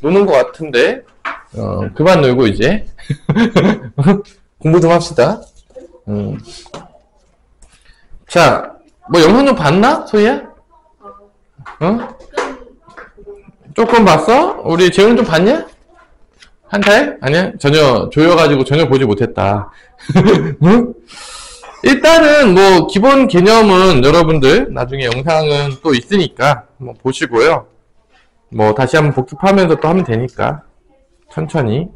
노는 것 같은데, 그만 놀고 이제. 공부 좀 합시다. 자, 뭐 영상 좀 봤나? 소희야? 어? 조금 봤어? 우리 재훈 좀 봤냐? 한 달? 아니야? 전혀 조여가지고 전혀 보지 못했다. 응? 일단은 뭐 기본 개념은 여러분들 나중에 영상은 또 있으니까 한번 보시고요. 뭐 다시 한번 복습하면서 또 하면 되니까 천천히.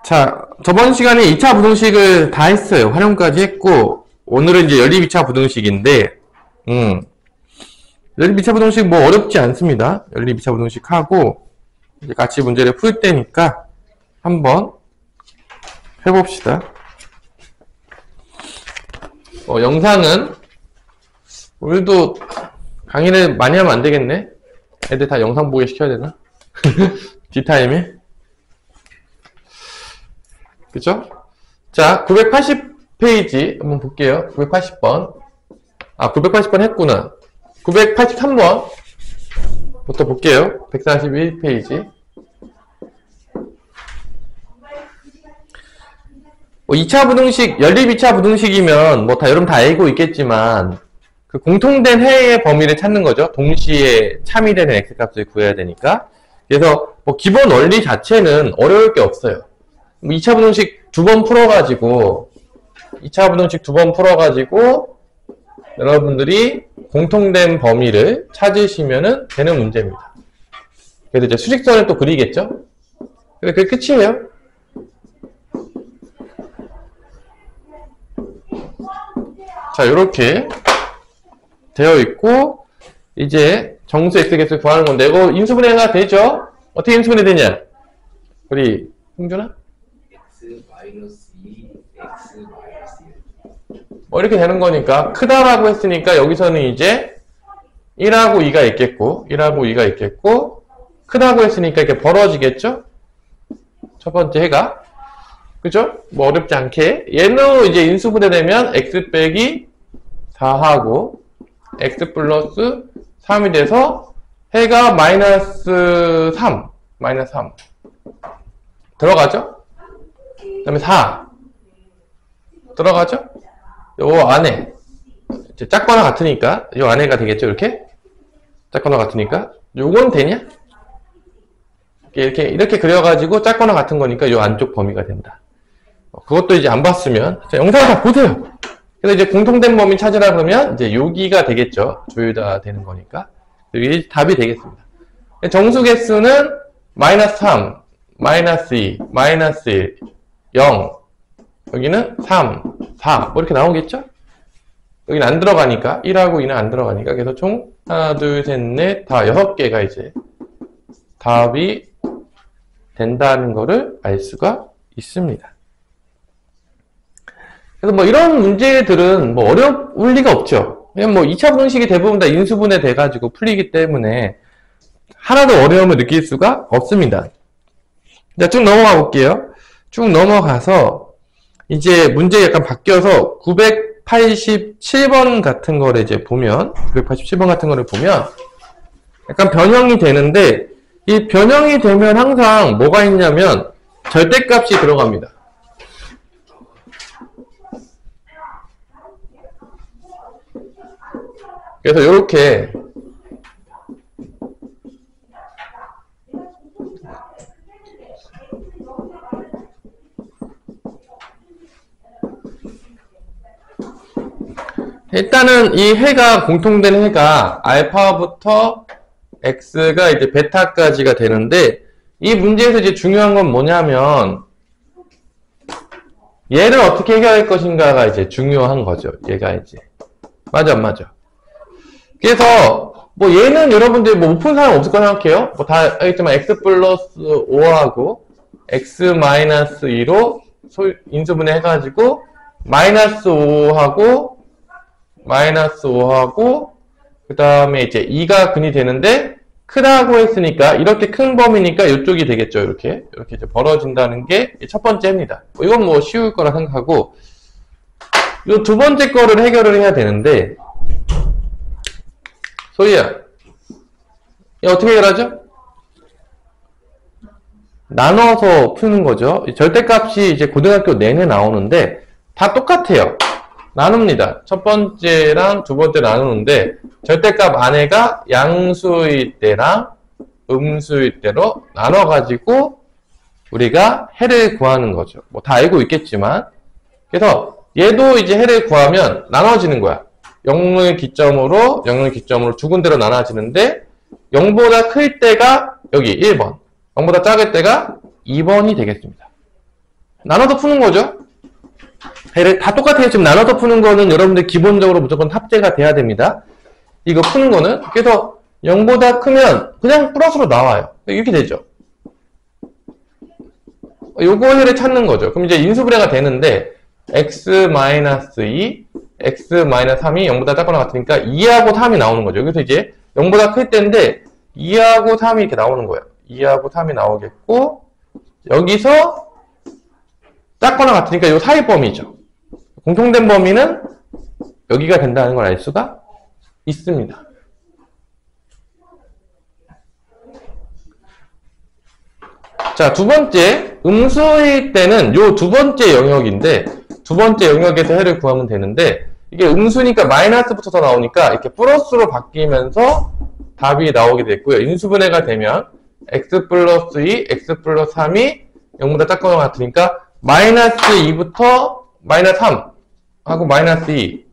자, 저번 시간에 2차 부등식을 다 했어요. 활용까지 했고, 오늘은 이제 연립 2차 부등식인데, 연립 2차 부등식 뭐 어렵지 않습니다. 연립 2차 부등식 하고, 이제 같이 문제를 풀 때니까, 한번 해봅시다. 영상은, 오늘도 강의를 많이 하면 안 되겠네? 애들 다 영상 보게 시켜야 되나? 뒷타임에? 그죠? 자, 980페이지 한번 볼게요. 980번. 아, 980번 했구나. 983번 부터 볼게요. 141페이지. 2차 부등식, 연립 2차 부등식이면 뭐 다 여러분 다 알고 있겠지만 그 공통된 해의 범위를 찾는 거죠. 동시에 참이되는 x값을 구해야 되니까. 그래서 뭐 기본 원리 자체는 어려울 게 없어요. 2차 부등식 2번 풀어가지고 2차 부등식 2번 풀어가지고 여러분들이 공통된 범위를 찾으시면 되는 문제입니다. 그래서 이제 수직선을 또 그리겠죠? 그게 끝이에요. 자, 이렇게 되어 있고 이제 정수 x값을 구하는 건데 이거 인수분해가 되죠? 어떻게 인수분해 되냐? 우리 홍준아? 뭐 이렇게 되는 거니까 크다라고 했으니까 여기서는 이제 1하고 2가 있겠고 1하고 2가 있겠고 크다고 했으니까 이렇게 벌어지겠죠? 첫 번째 해가 그죠? 뭐 어렵지 않게 얘는 이제 인수분해 되면 x 빼기 4하고 x 플러스 3이 돼서 해가 마이너스 3 들어가죠? 그 다음에 4 들어가죠? 요 안에 이제 짝거나 같으니까 요 안에가 되겠죠? 이렇게 짝거나 같으니까 요건 되냐? 이렇게 그려가지고 짝거나 같은 거니까 요 안쪽 범위가 된다. 그것도 이제 안 봤으면 자, 영상을 다 보세요. 그래서 이제 공통된 범위 찾으라 그러면 이제 여기가 되겠죠. 둘 다 되는 거니까 여기 답이 되겠습니다. 정수 개수는 마이너스 3, 마이너스 2, 마이너스 1, 0 여기는 3, 4 뭐 이렇게 나오겠죠? 여기는 안 들어가니까 1하고 2는 안 들어가니까 그래서 총 하나, 둘, 셋, 넷, 다 6개가 이제 답이 된다는 거를 알 수가 있습니다. 그래서 뭐 이런 문제들은 뭐 어려울 리가 없죠. 그냥 뭐 2차 부등식이 대부분 다 인수분해 돼가지고 풀리기 때문에 하나도 어려움을 느낄 수가 없습니다. 자, 쭉 넘어가 볼게요. 쭉 넘어가서 이제 문제 약간 바뀌어서 987번 같은 거를 이제 보면 987번 같은 거를 보면 약간 변형이 되는데 이 변형이 되면 항상 뭐가 있냐면 절대값이 들어갑니다. 그래서 이렇게 일단은 이 해가 공통된 해가 알파부터 x가 이제 베타까지가 되는데 이 문제에서 이제 중요한 건 뭐냐면 얘를 어떻게 해결할 것인가가 이제 중요한 거죠. 얘가 이제 맞아 안 맞아. 그래서 뭐 얘는 여러분들 뭐 못 푼 사람 없을 거 생각해요. 뭐 다 알겠지만 x 플러스 5하고 x 마이너스 2로 인수분해 해가지고 마이너스 5하고 그 다음에 이제 2가 근이 되는데 크다고 했으니까 이렇게 큰 범위니까 이쪽이 되겠죠. 이렇게 이제 벌어진다는 게 첫 번째입니다. 이건 뭐 쉬울 거라 생각하고 이 두 번째 거를 해결을 해야 되는데 소희야 어떻게 해결하죠? 나눠서 푸는 거죠. 절대값이 이제 고등학교 내내 나오는데 다 똑같아요. 나눕니다. 첫 번째랑 두 번째 나누는데 절대값 안에가 양수일 때랑 음수일 때로 나눠가지고 우리가 해를 구하는 거죠. 뭐 다 알고 있겠지만. 그래서 얘도 이제 해를 구하면 나눠지는 거야. 0을 기점으로 두 군데로 나눠지는데 0보다 클 때가 여기 1번, 0보다 작을 때가 2번이 되겠습니다. 나눠서 푸는 거죠. 해를 다 똑같아요. 지금 나눠서 푸는 거는 여러분들 기본적으로 무조건 탑재가 돼야 됩니다. 이거 푸는 거는. 그래서 0보다 크면 그냥 플러스로 나와요. 이렇게 되죠. 요거 해를 찾는 거죠. 그럼 이제 인수분해가 되는데 x-2, x-3이 0보다 작거나 같으니까 2하고 3이 나오는 거죠. 그래서 이제 0보다 클 때인데 2하고 3이 이렇게 나오는 거예요. 2하고 3이 나오겠고 여기서 작거나 같으니까 요 사이 범위죠. 공통된 범위는 여기가 된다는 걸 알 수가 있습니다. 자, 두 번째, 음수일 때는 요 두 번째 영역인데, 두 번째 영역에서 해를 구하면 되는데, 이게 음수니까 마이너스 붙어서 나오니까 이렇게 플러스로 바뀌면서 답이 나오게 됐고요. 인수분해가 되면 x 플러스 2, x 플러스 3이 0보다 작거나 같으니까 마이너스 2부터 마이너스 3 하고 마이너스 2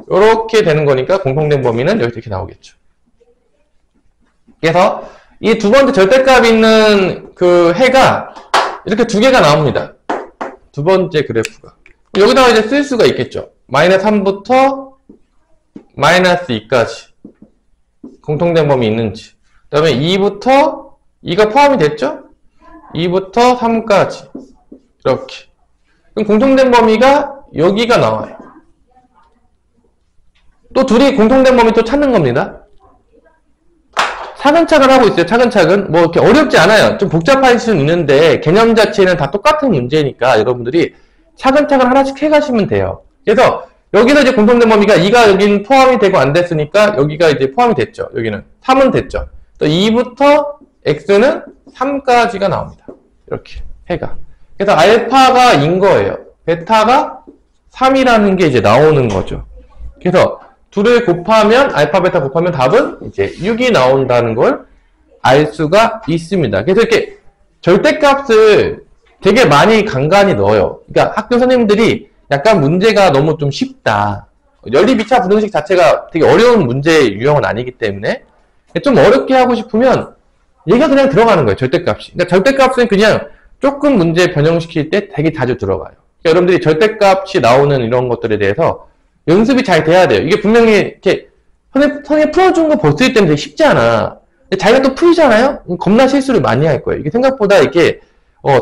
이렇게 되는 거니까 공통된 범위는 여기서 이렇게 나오겠죠. 그래서 이 두 번째 절대값 있는 그 해가 이렇게 두 개가 나옵니다. 두 번째 그래프가. 여기다가 이제 쓸 수가 있겠죠. 마이너스 3부터 마이너스 2까지 공통된 범위 있는지. 그 다음에 2부터 2가 포함이 됐죠? 2부터 3까지 이렇게. 그럼 공통된 범위가 여기가 나와요. 또 둘이 공통된 범위 또 찾는 겁니다. 차근차근 하고 있어요. 차근차근. 뭐 이렇게 어렵지 않아요. 좀 복잡할 수는 있는데 개념 자체는 다 똑같은 문제니까 여러분들이 차근차근 하나씩 해가시면 돼요. 그래서 여기서 이제 공통된 범위가 2가 여기는 포함이 되고 안 됐으니까 여기가 이제 포함이 됐죠. 여기는 3은 됐죠. 또 2부터 x는 3까지가 나옵니다. 이렇게 해가. 그래서 알파가 인 거예요. 베타가 3이라는 게 이제 나오는 거죠. 그래서 둘을 곱하면 알파 베타 곱하면 답은 이제 6이 나온다는 걸 알 수가 있습니다. 그래서 이렇게 절대값을 되게 많이 간간히 넣어요. 그러니까 학교 선생님들이 약간 문제가 너무 좀 쉽다. 연립 2차 부등식 자체가 되게 어려운 문제 유형은 아니기 때문에 좀 어렵게 하고 싶으면 얘가 그냥 들어가는 거예요. 절대값이. 그러니까 절대값은 그냥 조금 문제 변형시킬 때 되게 자주 들어가요. 그러니까 여러분들이 절대값이 나오는 이런 것들에 대해서 연습이 잘 돼야 돼요. 이게 분명히 이렇게 선생님 풀어준 거 봤을 때는 되게 쉽지 않아. 근데 자기가 또 풀잖아요? 겁나 실수를 많이 할 거예요. 이게 생각보다 이게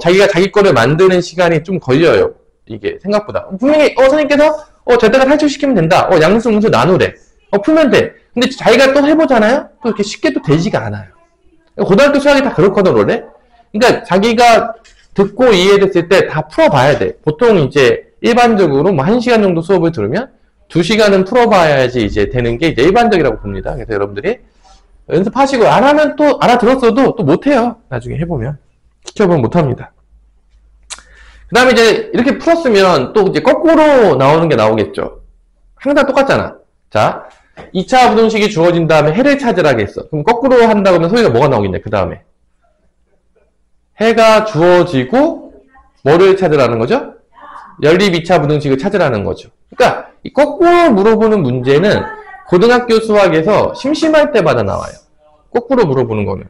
자기가 자기 거를 만드는 시간이 좀 걸려요. 이게 생각보다. 분명히 선생님께서 절대값 탈출시키면 된다. 양수, 음수 나누래. 풀면 돼. 근데 자기가 또 해보잖아요? 또 이렇게 쉽게 또 되지가 않아요. 고등학교 수학이 다 그렇거든, 원래. 그러니까 자기가 듣고 이해됐을 때 다 풀어봐야 돼. 보통 이제 일반적으로 뭐 1시간 정도 수업을 들으면 2시간은 풀어봐야지 이제 되는 게 이제 일반적이라고 봅니다. 그래서 여러분들이 연습하시고 안 하면 또 알아들었어도 또 못해요. 나중에 해보면. 시켜보면 못합니다. 그 다음에 이제 이렇게 풀었으면 또 이제 거꾸로 나오는 게 나오겠죠. 항상 똑같잖아. 자, 2차 부등식이 주어진 다음에 해를 찾으라고 했어. 그럼 거꾸로 한다고 하면 소리가 뭐가 나오겠냐, 그 다음에. 해가 주어지고 뭐를 찾으라는 거죠? 연립 2차 부등식을 찾으라는 거죠. 그러니까 이 거꾸로 물어보는 문제는 고등학교 수학에서 심심할 때마다 나와요. 거꾸로 물어보는 거는.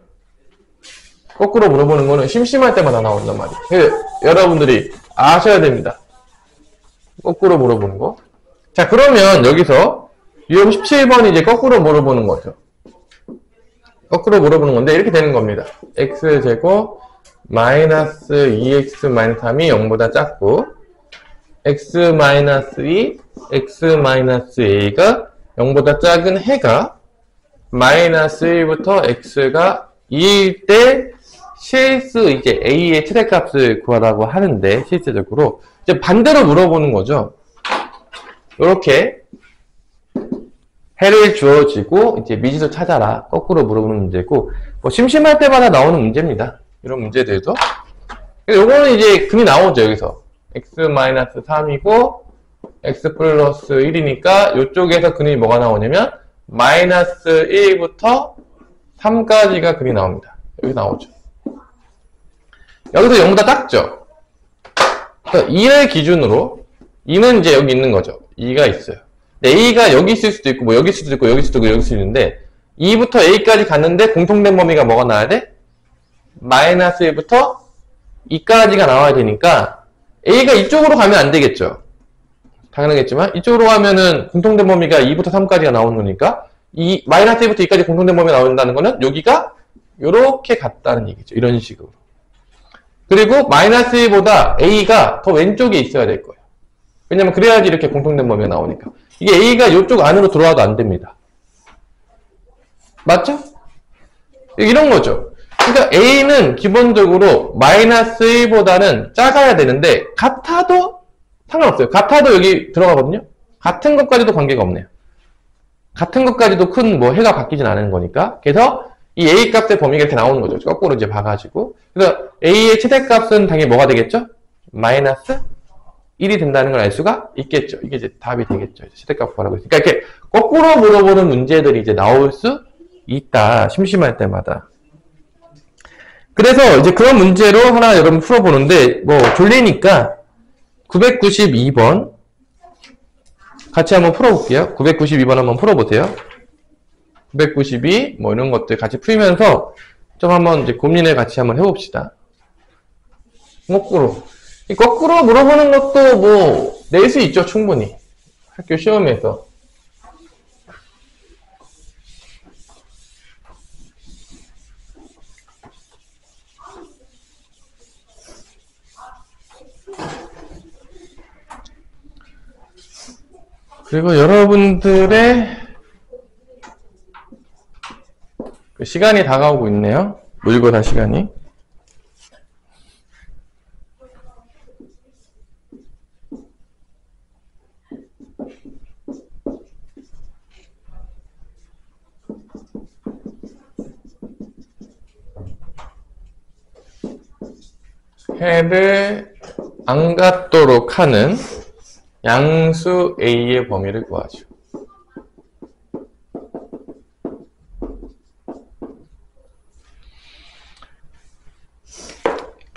거꾸로 물어보는 거는 심심할 때마다 나온단 말이에요. 여러분들이 아셔야 됩니다. 거꾸로 물어보는 거. 자, 그러면 여기서 유형 17번이 이제 거꾸로 물어보는 거죠. 거꾸로 물어보는 건데 이렇게 되는 겁니다. x제곱 마이너스 2x 마이너스 3이 0보다 작고 x-2, x-a가 0보다 작은 해가 마이너스 1부터 x가 2일 때 실수 이제 a의 최대값을 구하라고 하는데 실제적으로 이제 반대로 물어보는 거죠. 이렇게 해를 주어지고 이제 미지수 찾아라. 거꾸로 물어보는 문제고, 뭐 심심할 때마다 나오는 문제입니다. 이런 문제들도. 요거는 이제 근이 나오죠, 여기서. x-3이고 x 플러스 1이니까 이쪽에서 근이 뭐가 나오냐면 마이너스 1부터 3까지가 근이 나옵니다. 여기 나오죠. 여기서 0보다 작죠. 그래서 2를 기준으로 2는 이제 여기 있는 거죠. 2가 있어요. A가 여기 있을 수도 있고 뭐 여기 있을 수도 있고 여기 있을 수도 있고 여기 있을 수도 있는데 2부터 A까지 갔는데 공통된 범위가 뭐가 나와야 돼? 마이너스 1부터 2까지가 나와야 되니까 A가 이쪽으로 가면 안 되겠죠. 당연하겠지만 이쪽으로 가면은 공통된 범위가 2부터 3까지가 나오는 거니까 이 마이너스 1부터 2까지 공통된 범위가 나온다는 거는 여기가 이렇게 갔다는 얘기죠. 이런 식으로. 그리고 마이너스 1보다 A가 더 왼쪽에 있어야 될 거예요. 왜냐면 그래야지 이렇게 공통된 범위가 나오니까. 이게 A가 이쪽 안으로 들어와도 안 됩니다. 맞죠? 이런 거죠. 그러니까 A는 기본적으로 마이너스 1보다는 작아야 되는데 같아도 상관없어요. 같아도 여기 들어가거든요. 같은 것까지도 관계가 없네요. 같은 것까지도 큰 뭐 해가 바뀌진 않은 거니까. 그래서 이 A 값의 범위가 이렇게 나오는 거죠. 거꾸로 이제 봐가지고. 그래서 A의 최대값은 당연히 뭐가 되겠죠? 마이너스 1이 된다는 걸 알 수가 있겠죠. 이게 이제 답이 되겠죠. 최대값 구하라고 했으니까. 이렇게 거꾸로 물어보는 문제들이 이제 나올 수 있다. 심심할 때마다. 그래서 이제 그런 문제로 하나 여러분 풀어보는데, 뭐, 졸리니까 992번 같이 한번 풀어볼게요. 992번 한번 풀어보세요. 992, 뭐 이런 것들 같이 풀면서 좀 한번 이제 고민을 같이 한번 해봅시다. 거꾸로. 이 거꾸로 물어보는 것도 뭐, 낼 수 있죠, 충분히. 학교 시험에서. 그리고 여러분들의 그 시간이 다가오고 있네요. 모의고사 시간이. 해를 안 갖도록 하는 양수 A의 범위를 구하죠.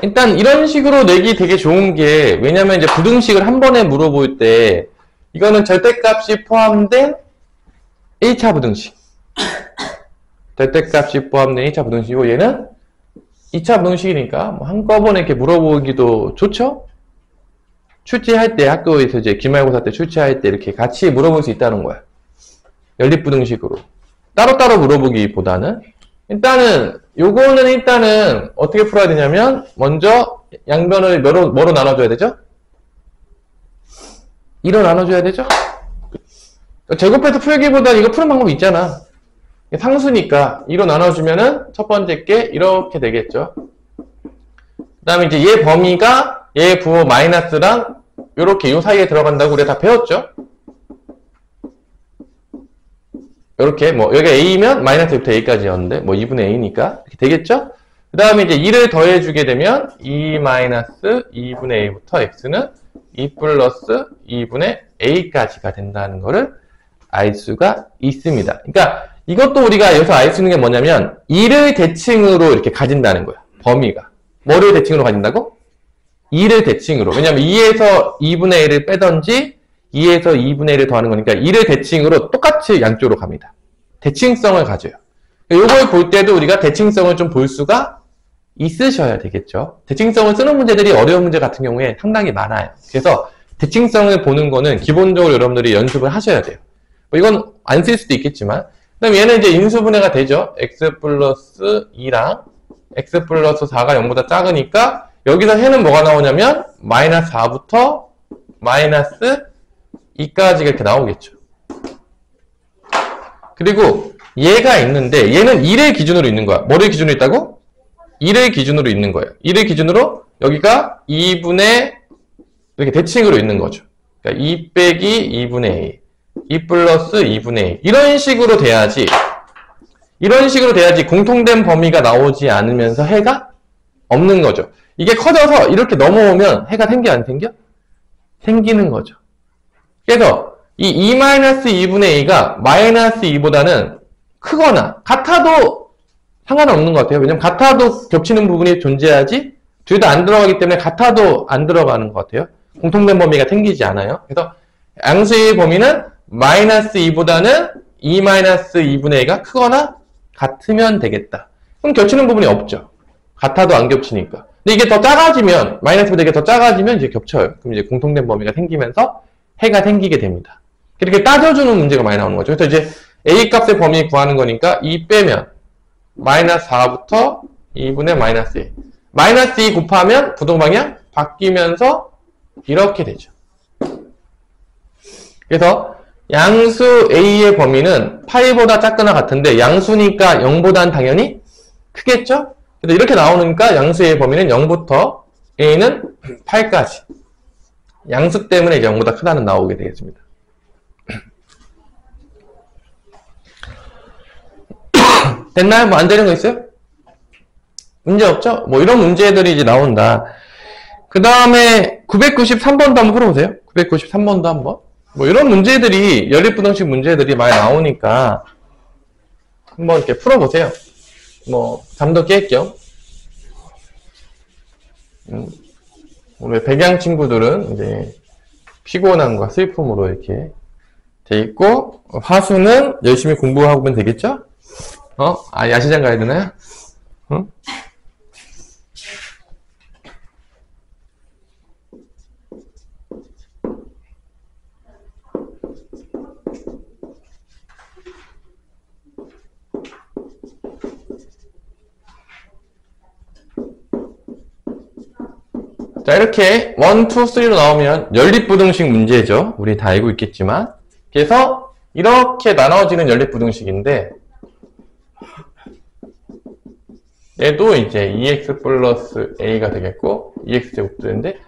일단 이런 식으로 내기 되게 좋은 게, 왜냐면 이제 부등식을 한 번에 물어볼 때 이거는 절대값이 포함된 1차 부등식, 절대값이 포함된 1차 부등식이고 얘는 2차 부등식이니까 뭐 한꺼번에 이렇게 물어보기도 좋죠? 출제할 때, 학교에서 이제 기말고사 때 출제할 때 이렇게 같이 물어볼 수 있다는 거야. 연립부등식으로. 따로따로 물어보기보다는. 요거는 일단은 어떻게 풀어야 되냐면, 먼저 양변을 뭐로 나눠줘야 되죠? 2로 나눠줘야 되죠? 제곱해서 풀기보다 이거 푸는 방법이 있잖아. 상수니까 2로 나눠주면은 첫 번째 게 이렇게 되겠죠. 그 다음에 이제 얘 범위가 얘 부호 마이너스랑 요렇게 요 사이에 들어간다고 우리가 다 배웠죠? 요렇게 뭐 여기가 A면 마이너스부터 A까지였는데 뭐 2분의 A니까 이렇게 되겠죠? 그 다음에 이제 2를 더해주게 되면 2 마이너스 2분의 A부터 X는 2 플러스 2분의 A까지가 된다는 거를 알 수가 있습니다. 그러니까 이것도 우리가 여기서 알 수 있는 게 뭐냐면 2를 대칭으로 이렇게 가진다는 거야. 범위가. 뭐를 대칭으로 가진다고? 2를 대칭으로. 왜냐면 2에서 2분의 1을 빼던지 2에서 2분의 1을 더하는 거니까 2를 대칭으로 똑같이 양쪽으로 갑니다. 대칭성을 가져요. 이걸 볼 때도 우리가 대칭성을 좀 볼 수가 있으셔야 되겠죠. 대칭성을 쓰는 문제들이 어려운 문제 같은 경우에 상당히 많아요. 그래서 대칭성을 보는 거는 기본적으로 여러분들이 연습을 하셔야 돼요. 뭐 이건 안 쓸 수도 있겠지만, 그 다음에 얘는 이제 인수분해가 되죠. x 플러스 2랑 x 플러스 4가 0보다 작으니까 여기서 해는 뭐가 나오냐면 마이너스 4부터 마이너스 2까지가 이렇게 나오겠죠. 그리고 얘가 있는데 얘는 2를 기준으로 있는 거야. 뭐를 기준으로 있다고? 2를 기준으로 있는 거예요. 2를 기준으로 여기가 2분의 이렇게 대칭으로 있는 거죠. 그러니까 2 빼기 2분의 A. 2 플러스 2분의 1. 이런 식으로 돼야지 공통된 범위가 나오지 않으면서 해가 없는 거죠. 이게 커져서 이렇게 넘어오면 해가 생겨 안 생겨? 생기는 거죠. 그래서 이 2-2분의 a가 마이너스 2보다는 크거나 같아도 상관은 없는 것 같아요. 왜냐면 같아도 겹치는 부분이 존재하지 둘 다 안 들어가기 때문에 같아도 안 들어가는 것 같아요. 공통된 범위가 생기지 않아요. 그래서 양수의 범위는 마이너스 2보다는 2-2분의 a가 크거나 같으면 되겠다. 그럼 겹치는 부분이 없죠. 같아도 안 겹치니까. 근데 이게 더 작아지면, 마이너스보다 이게 더 작아지면 이제 겹쳐요. 그럼 이제 공통된 범위가 생기면서 해가 생기게 됩니다. 이렇게 따져주는 문제가 많이 나오는 거죠. 그래서 이제 a 값의 범위 구하는 거니까 2 빼면 마이너스 4부터 2분의 마이너스 1. 마이너스 2 곱하면 부동방향 바뀌면서 이렇게 되죠. 그래서 양수 a의 범위는 파이보다 작거나 같은데 양수니까 0보단 당연히 크겠죠? 그래서 이렇게 나오니까 양수 a의 범위는 0부터 a는 8까지. 양수 때문에 이제 0보다 크다는 나오게 되겠습니다. 됐나요? 뭐 안 되는 거 있어요? 문제 없죠? 뭐 이런 문제들이 이제 나온다. 그 다음에 993번도 한번 풀어보세요. 993번도 한번. 뭐 이런 문제들이 연립부등식 문제들이 많이 나오니까 한번 이렇게 풀어보세요. 뭐 잠도 깰 겸. 우리 백양 친구들은 이제 피곤함과 슬픔으로 이렇게 돼 있고 화수는 열심히 공부하면 되겠죠? 야시장 가야 되나요? 자, 이렇게 1, 2, 3로 나오면 연립부등식 문제죠. 우리 다 알고 있겠지만. 그래서 이렇게 나눠지는 연립부등식인데 얘도 이제 2x 플러스 a가 되겠고 2x제곱 되는데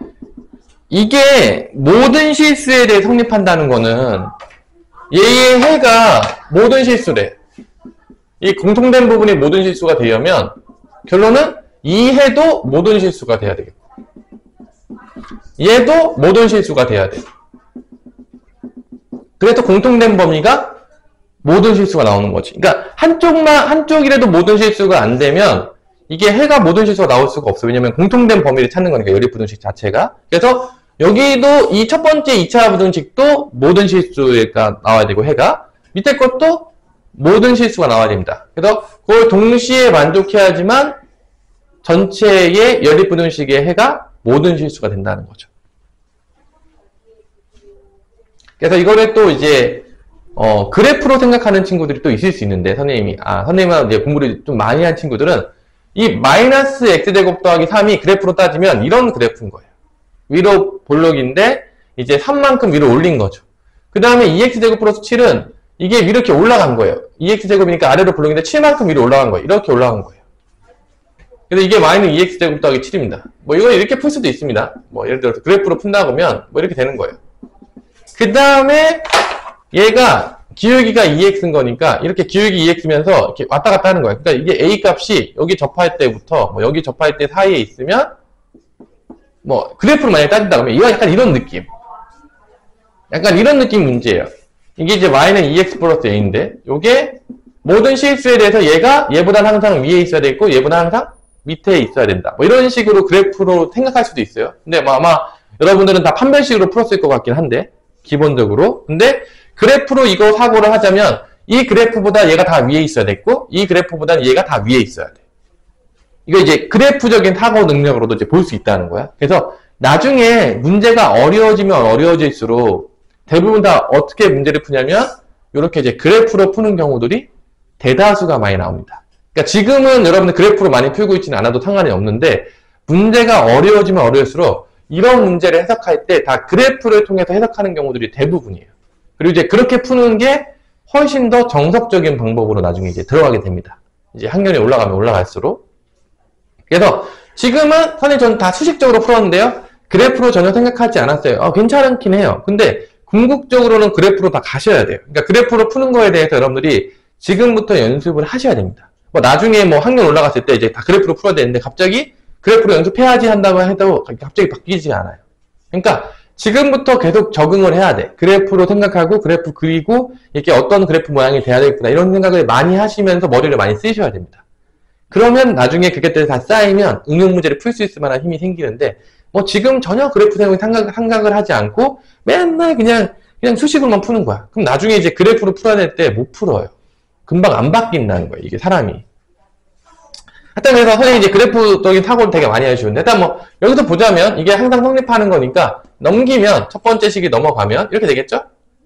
이게 모든 실수에 대해 성립한다는 거는 얘의 해가 모든 실수래. 이 공통된 부분이 모든 실수가 되려면 결론은 이 해도 모든 실수가 돼야 되겠고 얘도 모든 실수가 돼야 돼. 그래서 공통된 범위가 모든 실수가 나오는 거지. 그러니까 한쪽이라도 모든 실수가 안 되면 이게 해가 모든 실수가 나올 수가 없어. 왜냐면 공통된 범위를 찾는 거니까 연립부등식 자체가. 그래서 여기도 이 첫 번째 2차 부등식도 모든 실수가 나와야 되고 해가 밑에 것도 모든 실수가 나와야 됩니다. 그래서 그걸 동시에 만족해야지만 전체의 연립부등식의 해가 모든 실수가 된다는 거죠. 그래서 이거를 또 이제 그래프로 생각하는 친구들이 또 있을 수 있는데 선생님은 이제 공부를 좀 많이 한 친구들은 이 마이너스 x제곱 더하기 3이 그래프로 따지면 이런 그래프인 거예요. 위로 볼록인데 이제 3만큼 위로 올린 거죠. 그 다음에 2x제곱 플러스 7은 이게 위로 이렇게 올라간 거예요. 2x제곱이니까 아래로 볼록인데 7만큼 위로 올라간 거예요. 이렇게 올라간 거예요. 그래서 이게 마이너스 2x제곱 더하기 7입니다. 뭐 이걸 이렇게 풀 수도 있습니다. 뭐 예를 들어서 그래프로 푼다 그러면 뭐 이렇게 되는 거예요. 그 다음에 얘가 기울기가 2x인 거니까 이렇게 기울기 2x면서 이렇게 왔다 갔다 하는 거예요. 그러니까 이게 a 값이 여기 접할 때부터 뭐 여기 접할 때 사이에 있으면 뭐 그래프로 만약에 따진다 그러면 이거 약간 이런 느낌. 약간 이런 느낌 문제예요. 이게 이제 y는 2x 플러스 a인데 요게 모든 실수에 대해서 얘보다는 항상 위에 있어야 되고 얘보다 항상 밑에 있어야 된다. 뭐 이런 식으로 그래프로 생각할 수도 있어요. 근데 뭐 아마 여러분들은 다 판별식으로 풀었을 것 같긴 한데 기본적으로. 근데 그래프로 이거 사고를 하자면 이 그래프보다 얘가 다 위에 있어야 됐고 이 그래프보다는 얘가 다 위에 있어야 돼. 이거 이제 그래프적인 사고 능력으로도 이제 볼 수 있다는 거야. 그래서 나중에 문제가 어려워지면 어려워질수록 대부분 다 어떻게 문제를 푸냐면 이렇게 이제 그래프로 푸는 경우들이 대다수가 많이 나옵니다. 그러니까 지금은 여러분들 그래프로 많이 풀고 있지는 않아도 상관이 없는데 문제가 어려워지면 어려울수록 이런 문제를 해석할 때 다 그래프를 통해서 해석하는 경우들이 대부분이에요. 그리고 이제 그렇게 푸는 게 훨씬 더 정석적인 방법으로 나중에 이제 들어가게 됩니다. 이제 학년이 올라가면 올라갈수록. 그래서 지금은 선생님 저는 다 수식적으로 풀었는데요. 그래프로 전혀 생각하지 않았어요. 괜찮긴 해요. 근데 궁극적으로는 그래프로 다 가셔야 돼요. 그러니까 그래프로 푸는 거에 대해서 여러분들이 지금부터 연습을 하셔야 됩니다. 뭐 나중에 뭐 학년 올라갔을 때 이제 다 그래프로 풀어야 되는데 갑자기 그래프로 연습해야지 한다고 해도 갑자기 바뀌지 않아요. 그러니까 지금부터 계속 적응을 해야 돼. 그래프로 생각하고 그래프 그리고 이렇게 어떤 그래프 모양이 돼야 되겠구나 이런 생각을 많이 하시면서 머리를 많이 쓰셔야 됩니다. 그러면 나중에 그게 다 쌓이면 응용 문제를 풀 수 있을 만한 힘이 생기는데 뭐 지금 전혀 그래프 생각을 생각을 하지 않고 맨날 그냥 수식으로만 푸는 거야. 그럼 나중에 이제 그래프로 풀어낼 때 못 풀어요. 금방 안 바뀐다는 거예요. 이게 사람이. 하여튼 그래서 선생님이 이제 그래프적인 사고를 되게 많이 해주는데 일단 뭐 여기서 보자면 이게 항상 성립하는 거니까 넘기면 첫 번째 식이 넘어가면 이렇게 되겠죠?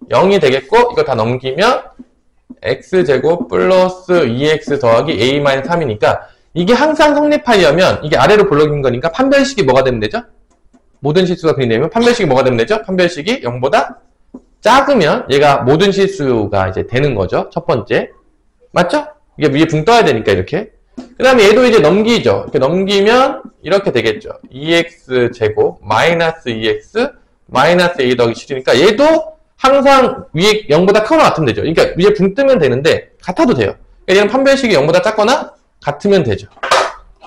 0이 되겠고 이거 다 넘기면 x제곱 플러스 2x 더하기 a-3이니까 이게 항상 성립하려면 이게 아래로 볼록인 거니까 판별식이 뭐가 되면 되죠? 모든 실수가 그리려면 판별식이 뭐가 되면 되죠? 판별식이 0보다 작으면 얘가 모든 실수가 이제 되는 거죠. 첫 번째. 맞죠? 이게 위에 붕 떠야 되니까 이렇게. 그 다음에 얘도 이제 넘기죠. 이렇게 넘기면 이렇게 되겠죠. 2x제곱 마이너스 2x 마이너스 a 더하기 7이니까 얘도 항상 위에 0보다 크거나 같으면 되죠. 그러니까 위에 붕 뜨면 되는데 같아도 돼요. 그러니까 얘는 판별식이 0보다 작거나 같으면 되죠.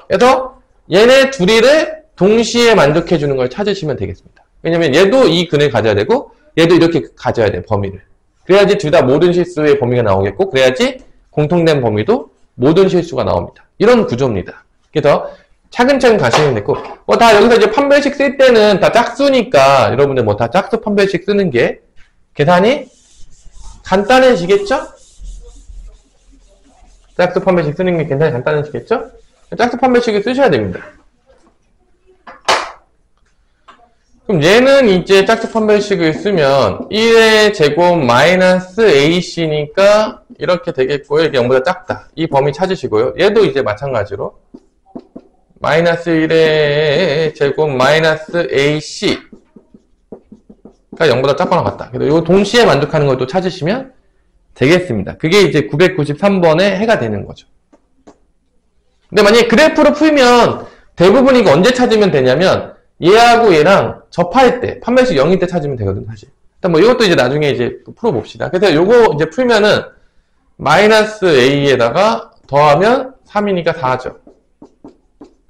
그래서 얘네 둘이를 동시에 만족해 주는 걸 찾으시면 되겠습니다. 왜냐면 얘도 이 근을 가져야 되고 얘도 이렇게 가져야 돼요. 범위를. 그래야지 둘 다 모든 실수의 범위가 나오겠고 그래야지 공통된 범위도 모든 실수가 나옵니다. 이런 구조입니다. 그래서 차근차근 가시면 되고 뭐 다 여기서 이제 판별식 쓸 때는 다 짝수니까 여러분들 뭐 다 짝수 판별식 쓰는 게 계산이 간단해지겠죠? 짝수 판별식 쓰는 게 굉장히 간단해지겠죠? 짝수 판별식을 쓰셔야 됩니다. 그럼 얘는 이제 짝수 판별식을 쓰면 1의 제곱 마이너스 ac니까 이렇게 되겠고요. 이게 0보다 작다. 이 범위 찾으시고요. 얘도 이제 마찬가지로 마이너스 1의 제곱 마이너스 ac가 0보다 작거나 같다. 그래서 이 동시에 만족하는 걸 또 찾으시면 되겠습니다. 그게 이제 993번에 해가 되는 거죠. 근데 만약에 그래프로 풀면 대부분 이거 언제 찾으면 되냐면 얘하고 얘랑 접할 때, 판별식 0일 때 찾으면 되거든, 사실. 일단 뭐 이것도 이제 나중에 이제 풀어봅시다. 그래서 요거 이제 풀면은 마이너스 a에다가 더하면 3이니까 4죠.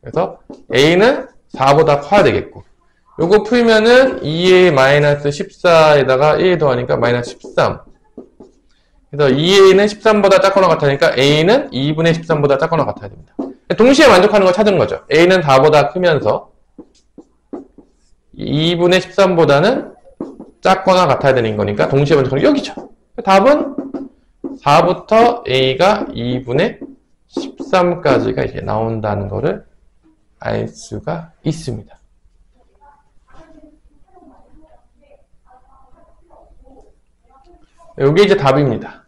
그래서 a는 4보다 커야 되겠고. 요거 풀면은 2a 마이너스 14에다가 1 더하니까 마이너스 13. 그래서 2a는 13보다 작거나 같으니까 a는 2분의 13보다 작거나 같아야 됩니다. 동시에 만족하는 걸 찾은 거죠. a는 4보다 크면서 2분의 13보다는 작거나 같아야 되는 거니까 동시에 만족하는 게 여기죠. 답은 4부터 a가 2분의 13까지가 이제 나온다는 거를 알 수가 있습니다. 이게 이제 답입니다.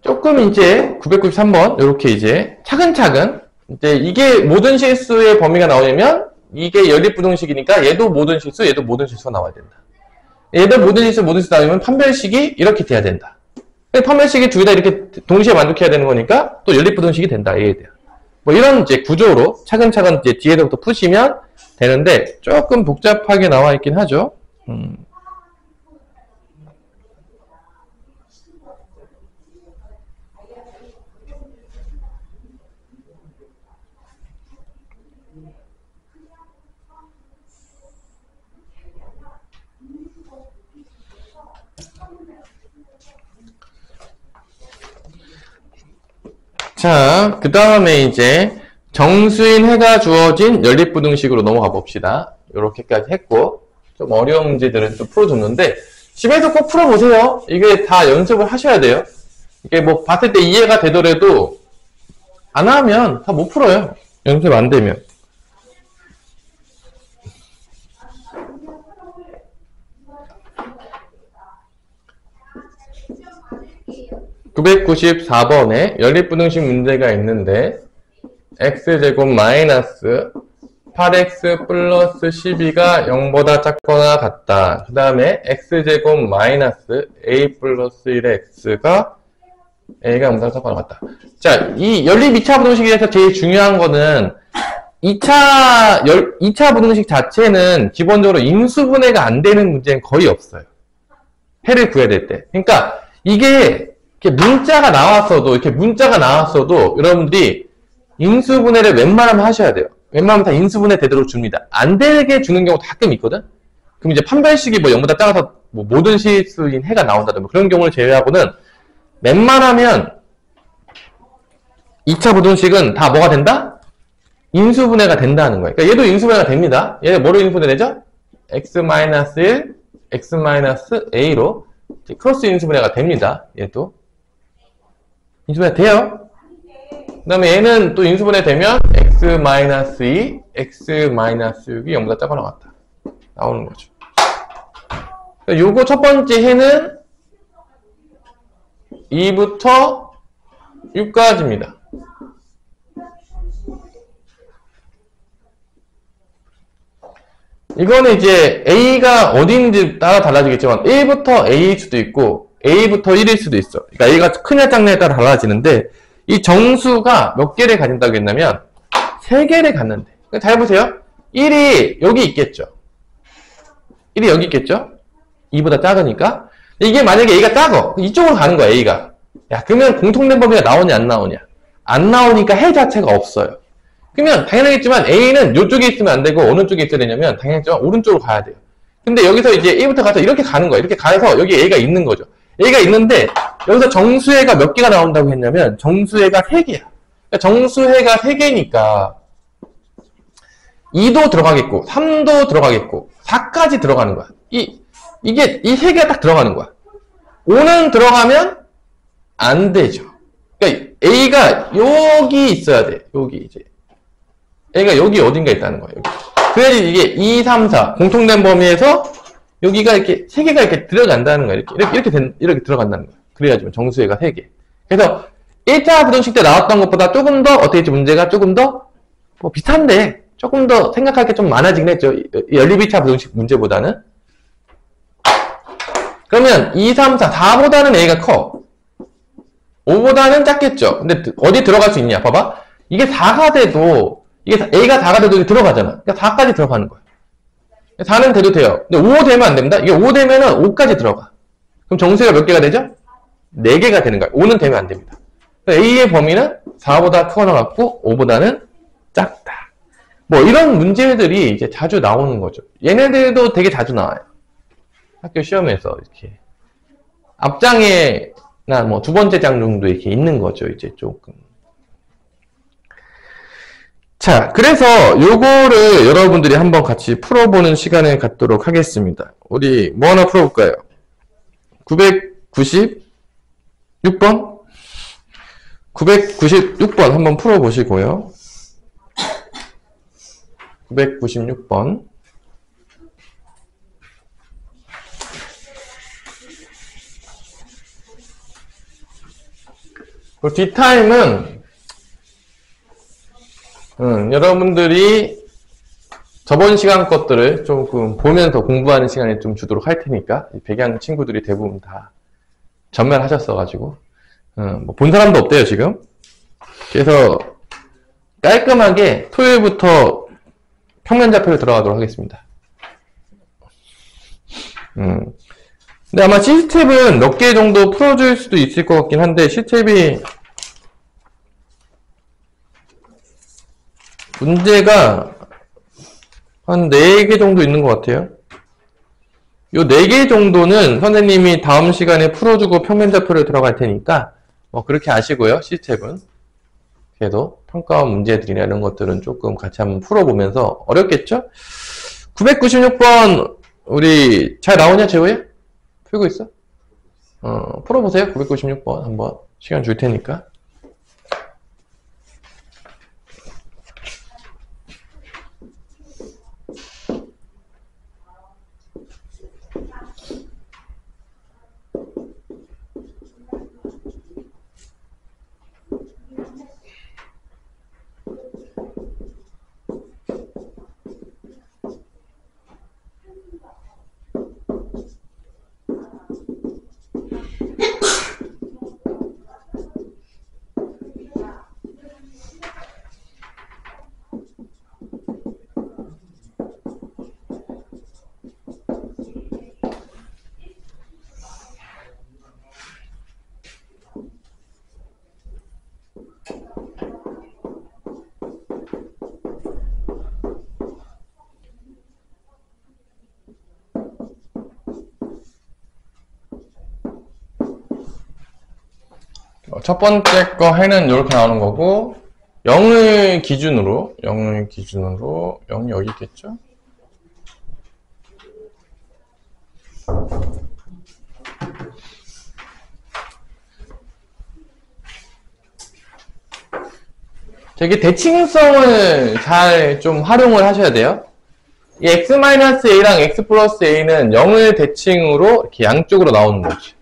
조금 이제 993번 이렇게 이제 차근차근 이제 이게 모든 실수의 범위가 나오려면 이게 연립부등식이니까 얘도 모든 실수, 얘도 모든 실수가 나와야 된다. 얘도 모든 실수, 모든 실수 나오면 판별식이 이렇게 돼야 된다. 판별식이 둘 다 이렇게 동시에 만족해야 되는 거니까 또 연립부등식이 된다. 얘에 대한. 뭐 이런 이제 구조로 차근차근 이제 뒤에서부터 푸시면 되는데 조금 복잡하게 나와 있긴 하죠. 자, 그 다음에 이제 정수인 해가 주어진 연립부등식으로 넘어가 봅시다. 이렇게까지 했고 좀 어려운 문제들은 좀 풀어줬는데 집에서 꼭 풀어보세요. 이게 다 연습을 하셔야 돼요. 이게 뭐 봤을 때 이해가 되더라도 안 하면 다 못 풀어요. 연습 안 되면. (994번에) 연립부등식 문제가 있는데 x제곱 마이너스 8x 플러스 12가 0보다 작거나 같다. 그 다음에 x제곱 마이너스 a 플러스 1의 x가 a가 0보다 작거나 같다. 자, 이 연립 2차 부등식에서 제일 중요한 거는 2차 부등식 자체는 기본적으로 인수분해가 안 되는 문제는 거의 없어요. 해를 구해야 될 때. 그러니까 이게 이렇게 문자가 나왔어도 여러분들이 인수분해를 웬만하면 하셔야 돼요. 웬만하면 다 인수분해 되도록 줍니다. 안 되게 주는 경우 가끔 있거든? 그럼 이제 판별식이 뭐 0보다 작아서 뭐 모든 실수인 해가 나온다든가 그런 경우를 제외하고는 웬만하면 2차 부등식은 다 뭐가 된다? 인수분해가 된다는 거예요. 그러니까 얘도 인수분해가 됩니다. 얘 뭐로 인수분해되죠? x-1, x-a로 크로스 인수분해가 됩니다. 얘도. 인수분해 돼요. 그 다음에 얘는 또 인수분해 되면 x-2, x-6이 0보다 작거나 같다. 나오는 거죠. 그러니까 요거 첫 번째 해는 2부터 6까지입니다. 이거는 이제 A가 어디인지 따라 달라지겠지만 1부터 A일 수도 있고 A부터 1일 수도 있어. 그러니까 A가 크냐 작냐에 따라 달라지는데 이 정수가 몇 개를 가진다고 했냐면 3개를 갖는데. 잘 보세요. 1이 여기 있겠죠. 1이 여기 있겠죠. 2보다 작으니까. 이게 만약에 A가 작아. 이쪽으로 가는 거야, A가. 야, 그러면 공통된 범위가 나오냐, 안 나오냐? 안 나오니까 해 자체가 없어요. 그러면 당연하겠지만 A는 이쪽에 있으면 안 되고 어느 쪽에 있어야 되냐면 당연하겠지만 오른쪽으로 가야 돼요. 근데 여기서 이제 A부터 가서 이렇게 가는 거야. 이렇게 가서 여기 A가 있는 거죠. A가 있는데 여기서 정수해가 몇 개가 나온다고 했냐면 정수해가 3개야. 그러니까 정수해가 3개니까 2도 들어가겠고 3도 들어가겠고 4까지 들어가는 거야. 이게 이 3개가 딱 들어가는 거야. 5는 들어가면 안 되죠. 그러니까 A가 여기 있어야 돼. 여기 이제 A가 여기 어딘가 있다는 거예요. 여기. 그래야지 이게 2, 3, 4 공통된 범위에서 여기가 이렇게 3개가 이렇게 들어간다는 거예요. 이렇게 들어간다는 거예요. 그래야지 정수해가 3개. 그래서 1차 부등식 때 나왔던 것보다 조금 더 어떻게 했지 문제가 조금 더 뭐 비슷한데 조금 더 생각할 게 좀 많아지긴 했죠. 연립 2차 부등식 문제보다는. 그러면 2, 3, 4, 4보다는 A가 커. 5보다는 작겠죠. 근데 어디 들어갈 수 있냐? 봐봐. 이게 4가 돼도 이게 A가 4가 돼도 들어가잖아. 그러니까 4까지 들어가는 거야. 4는 돼도 돼요. 근데 5 되면 안 됩니다. 이게 5 되면은 5까지 들어가. 그럼 정수가 몇 개가 되죠? 4개가 되는 거야. 5는 되면 안 됩니다. A의 범위는 4보다 크거나 같고 5보다는 작다. 뭐 이런 문제들이 이제 자주 나오는 거죠. 얘네들도 되게 자주 나와요. 학교 시험에서 이렇게 앞장에나 뭐 두 번째 장 정도 이렇게 있는 거죠. 이제 조금. 자, 그래서 요거를 여러분들이 한번 같이 풀어보는 시간을 갖도록 하겠습니다. 우리 뭐 하나 풀어볼까요? 996번? 996번 한번 풀어보시고요. 996번. 그 뒷타임은 여러분들이 저번 시간 것들을 조금 보면서 공부하는 시간을 좀 주도록 할 테니까 백양 친구들이 대부분 다 전멸하셨어가지고 뭐 본 사람도 없대요 지금. 그래서 깔끔하게 토요일부터 평면좌표를 들어가도록 하겠습니다. 근데 아마 시스텝은 몇 개 정도 풀어줄 수도 있을 것 같긴 한데 시스텝이 문제가 한 4개 정도 있는 것 같아요. 요 4개 정도는 선생님이 다음 시간에 풀어주고 평면좌표를 들어갈 테니까 뭐 그렇게 아시고요. 시스텝은 그래도 평가원 문제들이나 이런 것들은 조금 같이 한번 풀어보면서 어렵겠죠? 996번 우리 잘 나오냐 재호야? 풀고 있어? 풀어보세요. 996번 한번 시간 줄 테니까. 첫 번째 거 해는 이렇게 나오는 거고, 0을 기준으로 0이 여기 있겠죠? 이게 대칭성을 잘 좀 활용을 하셔야 돼요. 이 x-a랑 x 플러스 a는 0을 대칭으로 이렇게 양쪽으로 나오는 거지.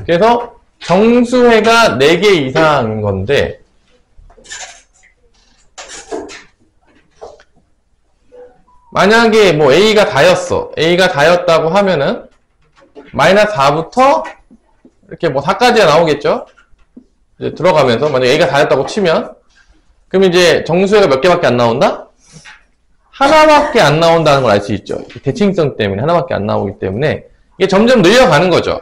그래서 정수회가 4개 이상인 건데, 만약에 뭐 a가 다였어. a가 다였다고 하면은 마이너스 4부터 이렇게 뭐 4까지가 나오겠죠? 이제 들어가면서 만약에 a가 다였다고 치면, 그럼 이제 정수회가 몇 개밖에 안 나온다? 하나밖에 안 나온다는 걸 알 수 있죠. 대칭성 때문에 하나밖에 안 나오기 때문에 이게 점점 늘려가는 거죠.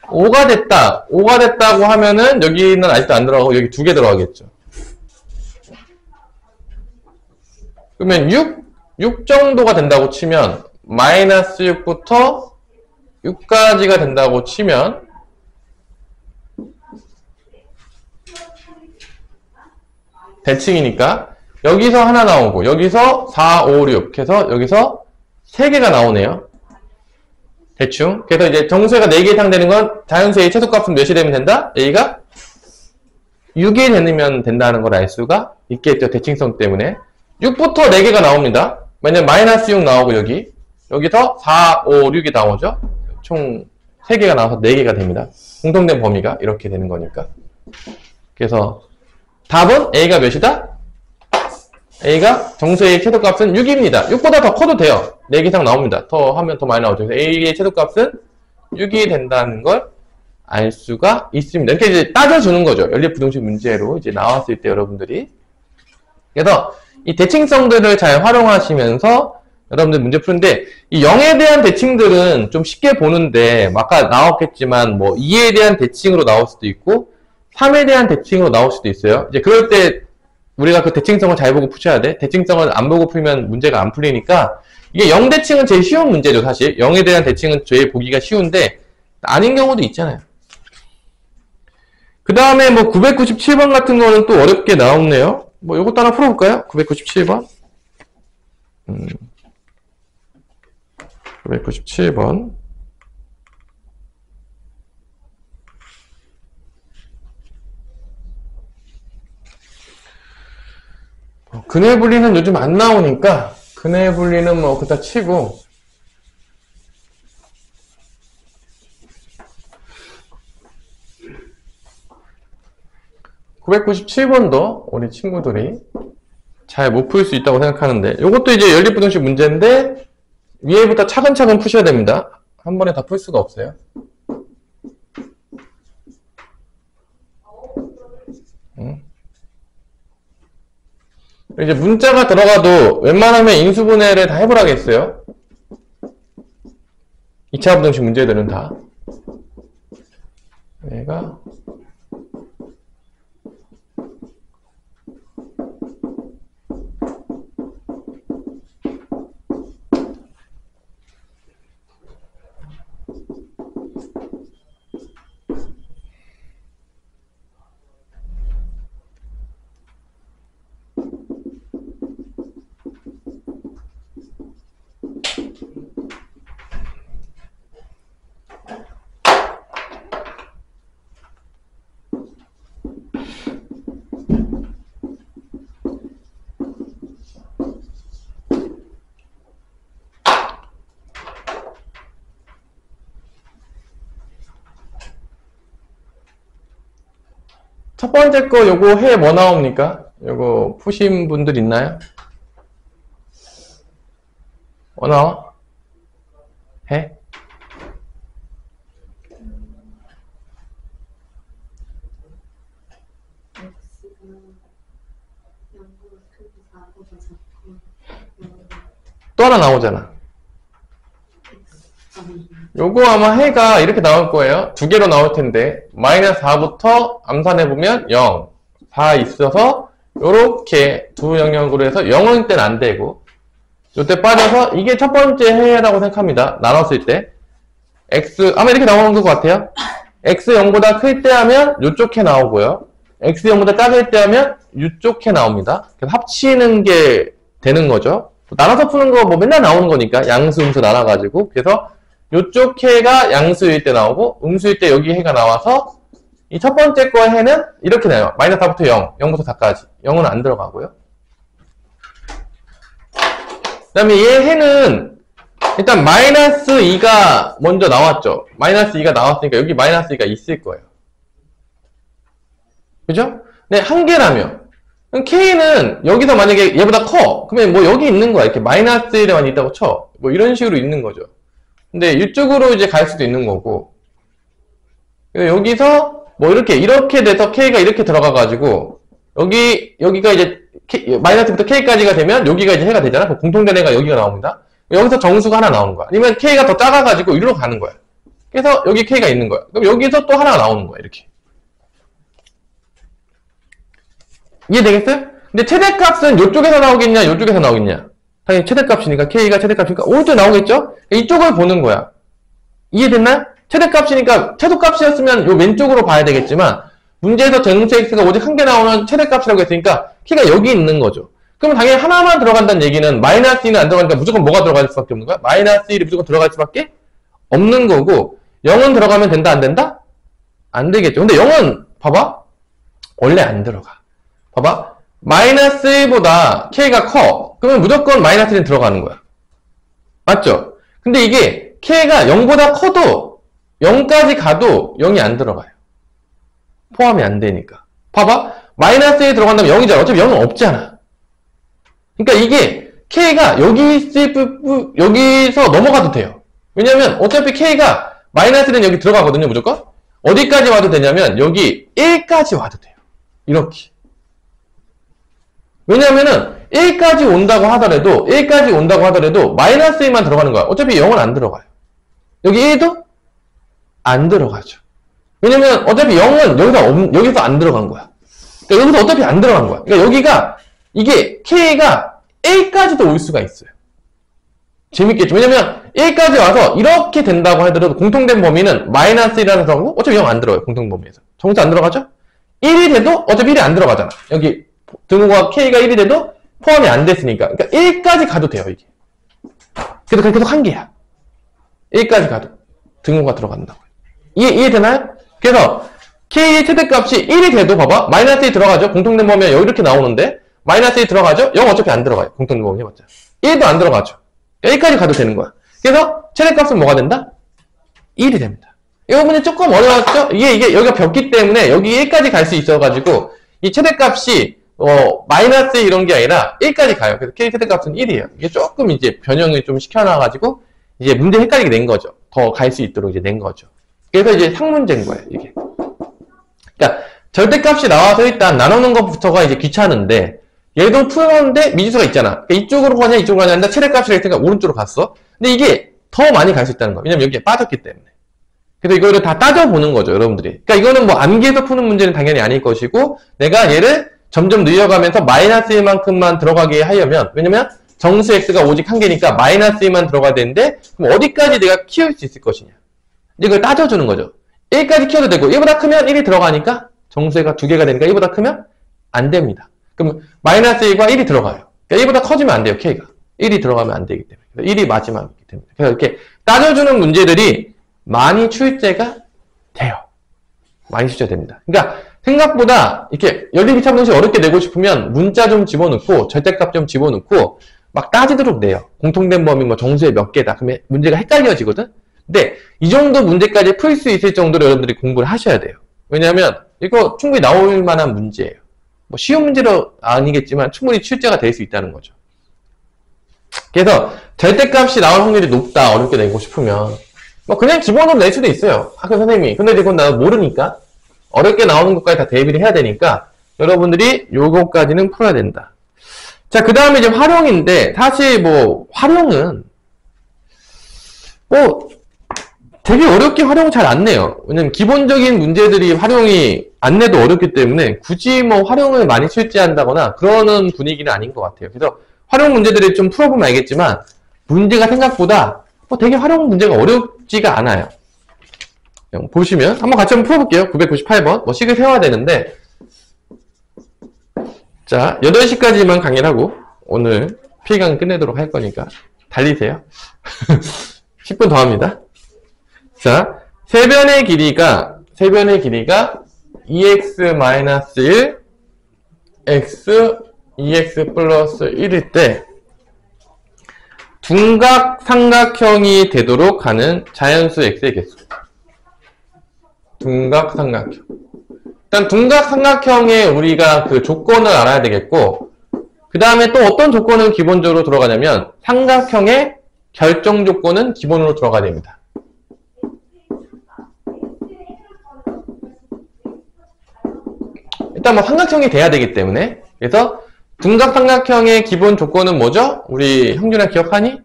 5가 됐다. 5가 됐다고 하면은 여기는 아직도 안 들어가고 여기 2개 들어가겠죠. 그러면 6 정도가 된다고 치면 마이너스 6부터 6까지가 된다고 치면 대칭이니까 여기서 하나 나오고 여기서 4, 5, 6 해서 여기서 3개가 나오네요. 대충. 그래서 이제 정수회가 4개 이상 되는 건 자연수의 최소값은 몇이 되면 된다? a가 6이 되면 된다는 걸 알 수가 있겠죠. 대칭성 때문에. 6부터 4개가 나옵니다. 왜냐면 마이너스 6 나오고 여기서 4, 5, 6이 나오죠. 총 3개가 나와서 4개가 됩니다. 공통된 범위가 이렇게 되는 거니까. 그래서 답은 a가 몇이다? a가 정수의 최소값은 6입니다. 6보다 더 커도 돼요. 4개 이상 나옵니다. 더 하면 더 많이 나오죠. 그래서 a의 최소값은 6이 된다는 걸 알 수가 있습니다. 이렇게 이제 따져주는 거죠. 연립부등식 문제로 이제 나왔을 때 여러분들이. 그래서 이 대칭성들을 잘 활용하시면서 여러분들 문제 푸는데, 이 0에 대한 대칭들은 좀 쉽게 보는데, 아까 나왔겠지만, 뭐 2에 대한 대칭으로 나올 수도 있고, 3에 대한 대칭으로 나올 수도 있어요. 이제 그럴 때 우리가 그 대칭성을 잘 보고 푸셔야 돼. 대칭성을 안 보고 풀면 문제가 안 풀리니까, 이게 0대칭은 제일 쉬운 문제죠, 사실. 0에 대한 대칭은 제일 보기가 쉬운데, 아닌 경우도 있잖아요. 그 다음에 뭐 997번 같은 거는 또 어렵게 나오네요. 뭐 요것도 하나 풀어볼까요? 997번. 997번. 근해 분리는 요즘 안 나오니까 근해 분리는 뭐 그다 치고, (997번도) 우리 친구들이 잘 못 풀 수 있다고 생각하는데, 이것도 이제 연립부등식 문제인데 위에부터 차근차근 푸셔야 됩니다. 한 번에 다 풀 수가 없어요. 이제 문자가 들어가도 웬만하면 인수분해를 다 해보라겠어요. 2차 부등식 문제들은 다. 얘가 첫 번째 거 요거 해 뭐 나옵니까? 요거 푸신 분들 있나요? 뭐 나와? 해? 또 하나 나오잖아. 요거 아마 해가 이렇게 나올 거예요. 2개로 나올 텐데, 마이너스 4부터 암산해보면 0, 4 있어서 요렇게 두 영역으로 해서 0일 땐 안 되고, 요때 빠져서 이게 첫 번째 해라고 생각합니다. 나눴을 때 x 아마 이렇게 나오는 것 같아요. x 0보다 클 때 하면 요쪽 캐 나오고요. x 0보다 작을 때 하면 요쪽 캐 나옵니다. 그래서 합치는 게 되는 거죠. 나눠서 푸는 거 뭐 맨날 나오는 거니까 양수, 음수 나눠가지고. 그래서 요쪽 해가 양수일 때 나오고 음수일 때 여기 해가 나와서 이 첫 번째 거의 해는 이렇게 나와요. 마이너스 4부터 0, 0부터 4까지. 0은 안 들어가고요. 그 다음에 얘 해는 일단 마이너스 2가 먼저 나왔죠. 마이너스 2가 나왔으니까 여기 마이너스 2가 있을 거예요. 그죠? 네, 한 개라며. K는 여기서 만약에 얘보다 커. 그러면 뭐 여기 있는 거야. 이렇게 마이너스 1에만 있다고 쳐. 뭐 이런 식으로 있는 거죠. 근데 이쪽으로 이제 갈 수도 있는 거고. 여기서 뭐 이렇게 돼서 K가 이렇게 들어가가지고 여기가 이제 마이너스부터 K까지가 되면 여기가 이제 해가 되잖아. 그럼 공통된 해가 여기가 나옵니다. 여기서 정수가 하나 나오는 거야. 아니면 K가 더 작아가지고 이리로 가는 거야. 그래서 여기 K가 있는 거야. 그럼 여기서 또 하나가 나오는 거야. 이렇게. 이해되겠어요? 근데 최대값은 이쪽에서 나오겠냐, 이쪽에서 나오겠냐? 당연히 최대값이니까, K가 최대값이니까, 오른쪽 나오겠죠? 이쪽을 보는 거야. 이해됐나요? 최대값이니까, 최소값이었으면 요 왼쪽으로 봐야 되겠지만, 문제에서 정수 X가 오직 한 개 나오는 최대값이라고 했으니까, K가 여기 있는 거죠. 그러면 당연히 하나만 들어간다는 얘기는, 마이너스 2는 안 들어가니까 무조건 뭐가 들어갈 수밖에 없는 거야? 마이너스 1이 무조건 들어갈 수밖에 없는 거고, 0은 들어가면 된다, 안 된다? 안 되겠죠. 근데 0은, 봐봐. 원래 안 들어가. 봐봐. 마이너스 1보다 K가 커. 그러면 무조건 마이너스 1은 들어가는 거야. 맞죠? 근데 이게 K가 0보다 커도 0까지 가도 0이 안 들어가요. 포함이 안 되니까. 봐봐. 마이너스 1이 들어간다면 0이잖아. 어차피 0은 없잖아. 그러니까 이게 K가 여기서 넘어가도 돼요. 왜냐면 어차피 K가 마이너스 1은 여기 들어가거든요. 무조건. 어디까지 와도 되냐면 여기 1까지 와도 돼요. 이렇게. 왜냐면은 1까지 온다고 하더라도 마이너스 1만 들어가는 거야. 어차피 0은 안 들어가요. 여기 1도 안 들어가죠. 왜냐면 어차피 0은 여기서 안 들어간 거야. 그러니까 여기서 어차피 안 들어간 거야. 그러니까 여기가 이게 K가 1까지도 올 수가 있어요. 재밌겠죠? 왜냐면 1까지 와서 이렇게 된다고 하더라도 공통된 범위는 마이너스 1이라는 들어가고 어차피 0 안 들어가요. 공통 범위에서. 정수 안 들어가죠? 1이 돼도 어차피 1이 안 들어가잖아. 여기 등호가 K가 1이 돼도 포함이 안 됐으니까. 그러니까 1까지 가도 돼요, 이게. 그래서 계속 한 개야. 1까지 가도. 등호가 들어간다고요. 이해되나요? 그래서 K의 최대값이 1이 돼도 봐봐. 마이너스 1 들어가죠? 공통된 범위가 여기 이렇게 나오는데 마이너스 1 들어가죠? 0 어차피 안 들어가요. 공통된 범위 해봤자. 1도 안 들어가죠. 그러니까 1까지 가도 되는 거야. 그래서 최대값은 뭐가 된다? 1이 됩니다. 이 부분이 조금 어려웠죠? 이게 여기가 벽기 때문에 여기 1까지 갈 수 있어가지고 이 최대값이 마이너스 이런 게 아니라 1까지 가요. 그래서 K 최대값은 1이에요. 이게 조금 이제 변형을 좀 시켜놔가지고 이제 문제 헷갈리게 낸 거죠. 더 갈 수 있도록 이제 낸 거죠. 그래서 이제 상문제인 거예요, 이게. 그러니까 절대값이 나와서 일단 나누는 것부터가 이제 귀찮은데 얘도 풀었는데 미지수가 있잖아. 그러니까 이쪽으로 가냐 이쪽으로 가냐 하는데 최대값이라 했으니까 오른쪽으로 갔어. 근데 이게 더 많이 갈 수 있다는 거예요. 왜냐면 여기에 빠졌기 때문에. 그래서 이거를 다 따져보는 거죠, 여러분들이. 그러니까 이거는 뭐 암기해서 푸는 문제는 당연히 아닐 것이고 내가 얘를 점점 늘려가면서 마이너스 1만큼만 들어가게 하려면 왜냐면 정수 x가 오직 한 개니까 마이너스 1만 들어가야 되는데 그럼 어디까지 내가 키울 수 있을 것이냐. 이걸 따져주는 거죠. 1까지 키워도 되고 1보다 크면 1이 들어가니까 정수가 두 개가 되니까 1보다 크면 안 됩니다. 그럼 마이너스 1과 1이 들어가요. 그러니까 1보다 커지면 안 돼요, K가. 1이 들어가면 안 되기 때문에. 1이 마지막이기 때문에. 그래서 이렇게 따져주는 문제들이 많이 출제가 돼요. 많이 출제됩니다. 그러니까 생각보다 이렇게 연립이차분식 어렵게 내고 싶으면 문자 좀 집어넣고 절대값 좀 집어넣고 막 따지도록 내요. 공통된 범위 뭐 정수의 몇 개다. 그러면 문제가 헷갈려지거든. 근데 이 정도 문제까지 풀 수 있을 정도로 여러분들이 공부를 하셔야 돼요. 왜냐하면 이거 충분히 나올 만한 문제예요. 뭐 쉬운 문제로 아니겠지만 충분히 출제가 될 수 있다는 거죠. 그래서 절대값이 나올 확률이 높다. 어렵게 내고 싶으면 뭐 그냥 기본으로 낼 수도 있어요. 학교 선생님이. 근데 이건 나 모르니까 어렵게 나오는 것까지 다 대비를 해야 되니까 여러분들이 요거까지는 풀어야 된다. 자, 그 다음에 이제 활용인데 사실 뭐 활용은 뭐 되게 어렵게 활용을 잘 안 내요. 왜냐면 기본적인 문제들이 활용이 안 내도 어렵기 때문에 굳이 뭐 활용을 많이 출제한다거나 그러는 분위기는 아닌 것 같아요. 그래서 활용 문제들을 좀 풀어보면 알겠지만 문제가 생각보다 되게 활용 문제가 어렵지가 않아요. 보시면 한번 같이 한번 풀어볼게요. 998번 뭐 식을 세워야 되는데, 자 8시까지만 강의를 하고 오늘 필강 끝내도록 할 거니까 달리세요. 10분 더 합니다. 자 세변의 길이가 2x-1 x 2x 플러스 1일 때 둔각 삼각형이 되도록 하는 자연수 x의 개수. 둔각 삼각형. 일단 둔각 삼각형에 우리가 그 조건을 알아야 되겠고, 그 다음에 또 어떤 조건은 기본적으로 들어가냐면 삼각형의 결정 조건은 기본으로 들어가야 됩니다. 일단 뭐 삼각형이 돼야 되기 때문에, 그래서 둔각 삼각형의 기본 조건은 뭐죠? 우리 형준아 기억하니?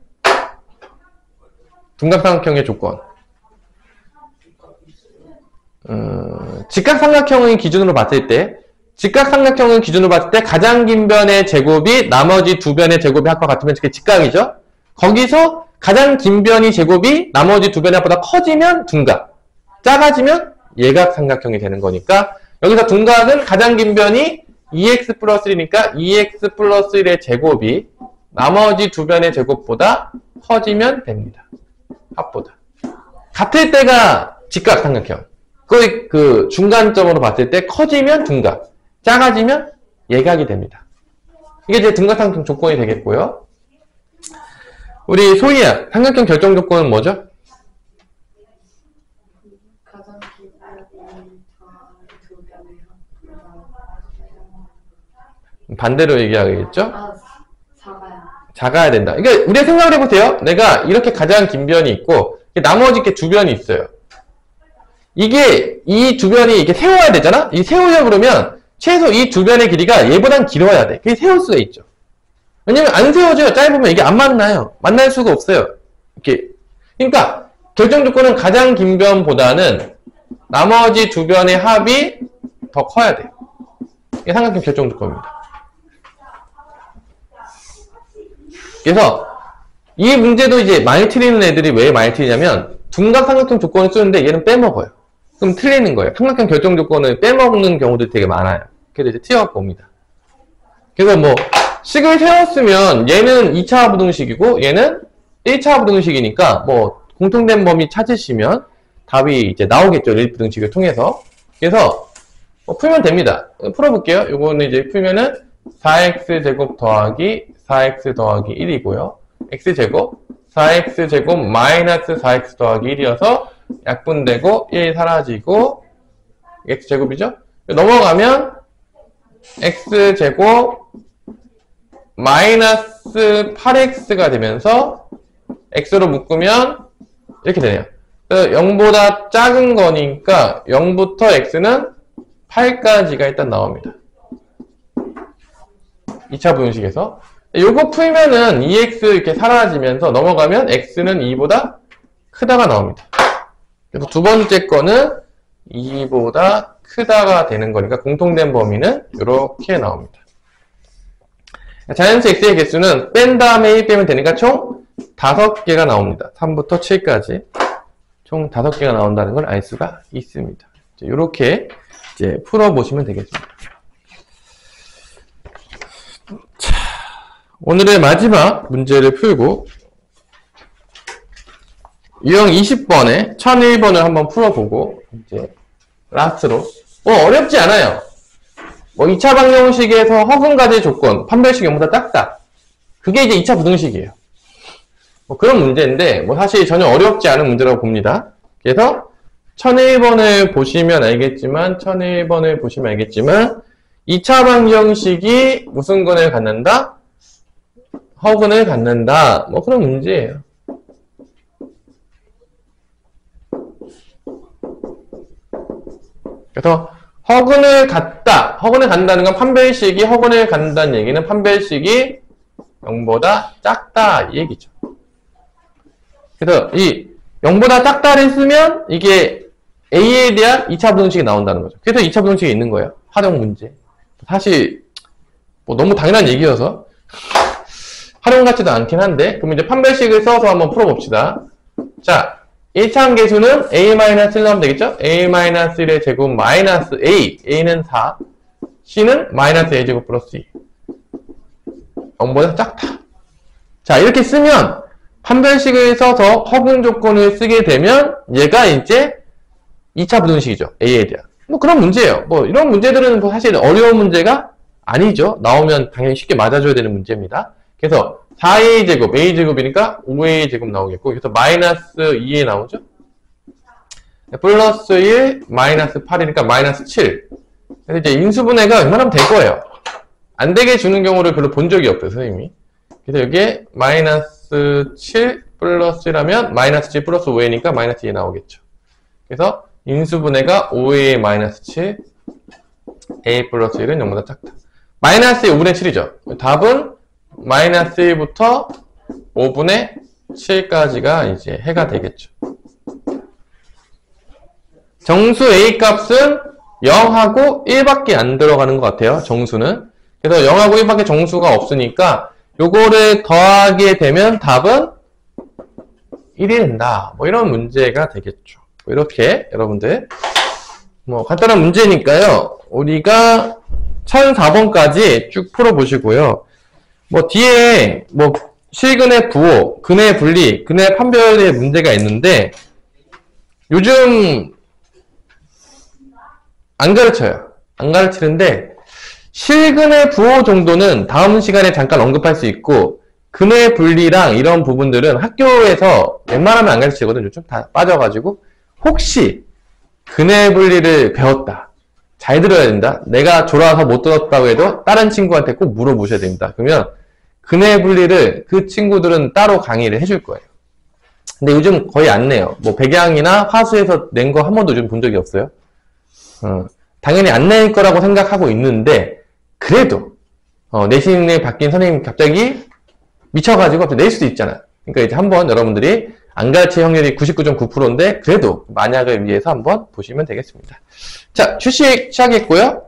둔각 삼각형의 조건. 직각 삼각형을 기준으로 봤을 때, 가장 긴 변의 제곱이 나머지 두 변의 제곱이 합과 같으면 그게 직각이죠? 거기서 가장 긴 변이 제곱이 나머지 두 변의 합보다 커지면 둔각, 작아지면 예각 삼각형이 되는 거니까, 여기서 둔각은 가장 긴 변이 2x 플러스 1이니까 2x 플러스 1의 제곱이 나머지 두 변의 제곱보다 커지면 됩니다. 합보다. 같을 때가 직각 삼각형. 거의 그 중간점으로 봤을 때 커지면 둔각, 작아지면 예각이 됩니다. 이게 이제 둔각 삼각형 조건이 되겠고요. 우리 소희야, 삼각형 결정 조건은 뭐죠? 반대로 얘기하겠죠? 작아야 된다. 그러니까 우리가 생각을 해보세요. 내가 이렇게 가장 긴 변이 있고 나머지 이렇게 두 변이 있어요. 이게 이 두 변이 이렇게 세워야 되잖아? 이 세우려고 그러면 최소 이 두 변의 길이가 얘보단 길어야 돼. 그게 세울 수가 있죠. 왜냐면 안 세워져요. 짧으면 이게 안 만나요. 만날 수가 없어요. 이렇게. 그러니까 결정 조건은 가장 긴 변보다는 나머지 두 변의 합이 더 커야 돼. 이게 삼각형 결정 조건입니다. 그래서 이 문제도 이제 많이 틀리는 애들이 왜 많이 틀리냐면 둔각 삼각형 조건을 쓰는데 얘는 빼먹어요. 그럼 틀리는 거예요. 삼각형 결정 조건을 빼먹는 경우도 되게 많아요. 그래서 이제 틀려갖고 옵니다. 그래서 뭐 식을 세웠으면 얘는 2차 부등식이고 얘는 1차 부등식이니까 뭐 공통된 범위 찾으시면 답이 이제 나오겠죠. 1부등식을 통해서. 그래서 뭐 풀면 됩니다. 풀어볼게요. 요거는 이제 풀면은 4x제곱 더하기 4x 더하기 1이고요. x제곱 4x제곱 마이너스 4x 더하기 1이어서 약분되고 1 사라지고 x제곱이죠? 넘어가면 x제곱 마이너스 8x가 되면서 x로 묶으면 이렇게 되네요. 0보다 작은 거니까 0부터 x는 8까지가 일단 나옵니다. 2차 부등식에서 요거 풀면은 2x 이렇게 사라지면서 넘어가면 x는 2보다 크다가 나옵니다. 그래서 두 번째 거는 2보다 크다가 되는 거니까 공통된 범위는 이렇게 나옵니다. 자연수 x의 개수는 뺀 다음에 1 빼면 되니까 총 5개가 나옵니다. 3부터 7까지 총 5개가 나온다는 걸 알 수가 있습니다. 이렇게 이제 풀어보시면 되겠습니다. 자, 오늘의 마지막 문제를 풀고 유형 20번에 1001번을 한번 풀어보고 이제 라스트로 어렵지 않아요. 2차 방정식에서 허근가제 조건 판별식 0보다 작다. 그게 이제 2차 부등식이에요. 그런 문제인데 사실 전혀 어렵지 않은 문제라고 봅니다. 그래서 1001번을 보시면 알겠지만 2차 방정식이 무슨 근을 갖는다? 허근을 갖는다. 그런 문제예요. 그래서 허근을 갖다. 허근을 갖는다는 건 판별식이 허근을 갖는다는 얘기는 판별식이 0보다 작다 이 얘기죠. 그래서 이 0보다 작다를 쓰면 이게 A에 대한 2차 부등식이 나온다는 거죠. 그래서 2차 부등식이 있는 거예요. 활용 문제. 사실 너무 당연한 얘기여서 활용 같지도 않긴 한데 그럼 이제 판별식을 써서 한번 풀어봅시다. 자, 1차원 계수는 a-1로 하면 되겠죠? a-1의 제곱 마이너스 a. a는 4. c는 마이너스 a제곱 플러스 2. 0보다 작다. 자, 이렇게 쓰면 판별식을 써서 허분 조건을 쓰게 되면 얘가 이제 2차 부등식이죠. a에 대한. 뭐 그런 문제예요. 뭐 이런 문제들은 뭐 사실 어려운 문제가 아니죠. 나오면 당연히 쉽게 맞아줘야 되는 문제입니다. 그래서 4a제곱, a제곱이니까 5a제곱 나오겠고, 그래서 마이너스 2에 나오죠? 플러스 1, 마이너스 8이니까 마이너스 7. 그래서 이제 인수분해가 웬만하면 될 거예요. 안 되게 주는 경우를 별로 본 적이 없어요, 선생님이. 그래서 여기에 마이너스 7 플러스 1하면 마이너스 7 플러스 5a니까 마이너스 2 나오겠죠. 그래서 인수분해가 5a 마이너스 7, a 플러스 1은 0보다 작다. 마이너스 5분의 7이죠. 답은 마이너스 1부터 5분의 7까지가 이제 해가 되겠죠. 정수 a 값은 0하고 1밖에 안 들어가는 것 같아요. 정수는. 그래서 0하고 1밖에 정수가 없으니까 요거를 더하게 되면 답은 1이 된다. 뭐 이런 문제가 되겠죠. 뭐 이렇게 여러분들 뭐 간단한 문제니까요. 우리가 1004번까지 쭉 풀어보시고요. 뭐 뒤에 뭐 실근의 부호, 근의 분리, 근의 판별의 문제가 있는데 요즘 안 가르쳐요. 안 가르치는데 실근의 부호 정도는 다음 시간에 잠깐 언급할 수 있고 근의 분리랑 이런 부분들은 학교에서 웬만하면 안 가르치거든요. 요즘 다 빠져가지고 혹시 근의 분리를 배웠다. 잘 들어야 된다. 내가 졸아서 못 들었다고 해도 다른 친구한테 꼭 물어보셔야 됩니다. 그러면 근의 분리를 그 친구들은 따로 강의를 해줄 거예요. 근데 요즘 거의 안 내요. 뭐 백양이나 화수에서 낸 거 한 번도 요즘 본 적이 없어요. 당연히 안 낼 거라고 생각하고 있는데 그래도 내신에 바뀐 선생님 갑자기 미쳐가지고 갑자기 낼 수도 있잖아요. 그러니까 이제 한번 여러분들이 안 가르칠 확률이 99.9%인데 그래도 만약을 위해서 한번 보시면 되겠습니다. 자, 휴식 시작했고요.